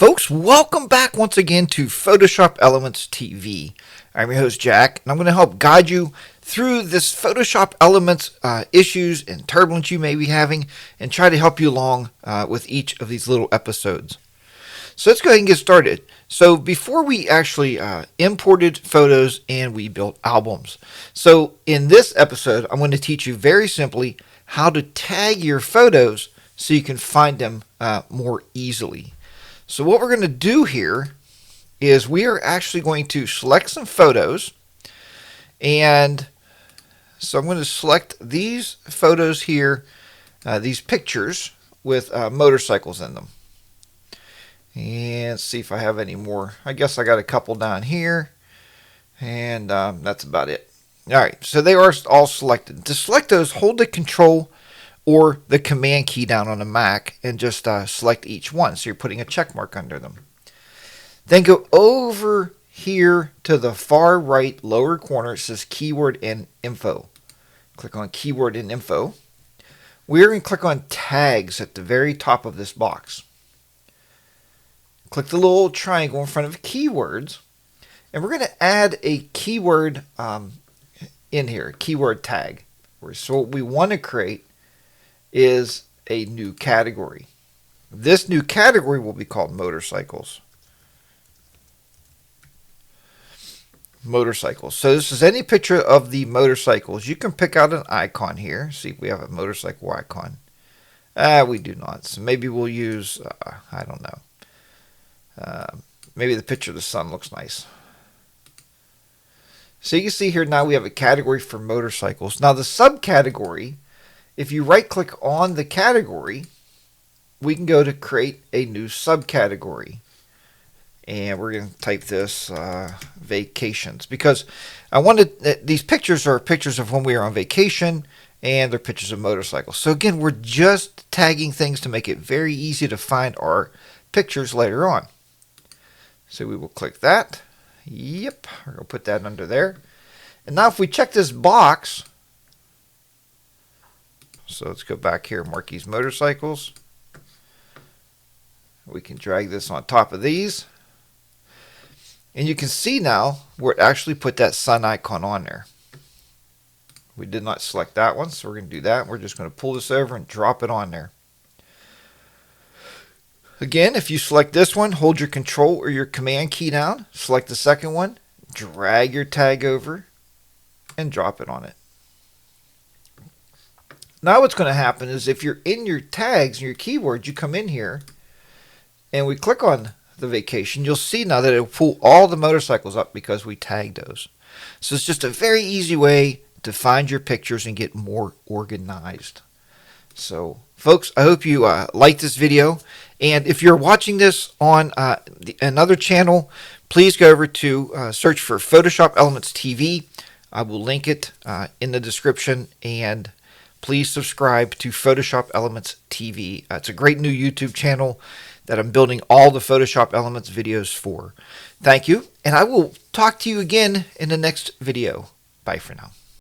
folks, welcome back once again to Photoshop Elements TV. I'm your host Jack, and I'm going to help guide you through this Photoshop Elements issues and turbulence you may be having, and try to help you along with each of these little episodes. So let's go ahead and get started. So before we actually imported photos and we built albums. So in this episode, I'm going to teach you very simply how to tag your photos so you can find them more easily. So what we're going to do here is we are actually going to select some photos, and so I'm going to select these photos here, these pictures with motorcycles in them, and see if I have any more. I guess I got a couple down here, and that's about it. Alright, so they are all selected. To select those, hold the Control or the Command key down on the Mac and just select each one. So you're putting a check mark under them. Then go over here to the far right lower corner. It says Keyword and Info. Click on Keyword and Info. We're going to click on Tags at the very top of this box. Click the little triangle in front of Keywords. And we're going to add a keyword in here, a keyword tag. So what we want to create is a new category. This new category will be called motorcycles. Motorcycles. So this is any picture of the motorcycles. You can pick out an icon here. See if we have a motorcycle icon. We do not. So maybe we'll use, I don't know. Maybe the picture of the sun looks nice. So you can see here now we have a category for motorcycles. Now the subcategory, if you right click on the category, we can go to create a new subcategory. And we're going to type this vacations, because I wanted these pictures are pictures of when we are on vacation, and they're pictures of motorcycles. So again, we're just tagging things to make it very easy to find our pictures later on. So we will click that. Yep, we're going to put that under there. And now if we check this box, so let's go back here, mark these motorcycles. We can drag this on top of these. And you can see now where it actually put that sun icon on there. We did not select that one, so we're going to do that. We're just going to pull this over and drop it on there. Again, if you select this one, hold your Control or your Command key down. Select the second one, drag your tag over, and drop it on it. Now what's going to happen is if you're in your tags and your keywords, you come in here and we click on the vacation, you'll see now that it will pull all the motorcycles up because we tagged those. So it's just a very easy way to find your pictures and get more organized. So folks, I hope you liked this video. And if you're watching this on another channel, please go over to search for Photoshop Elements TV. I will link it in the description, and please subscribe to Photoshop Elements TV. It's a great new YouTube channel that I'm building all the Photoshop Elements videos for. Thank you, and I will talk to you again in the next video. Bye for now.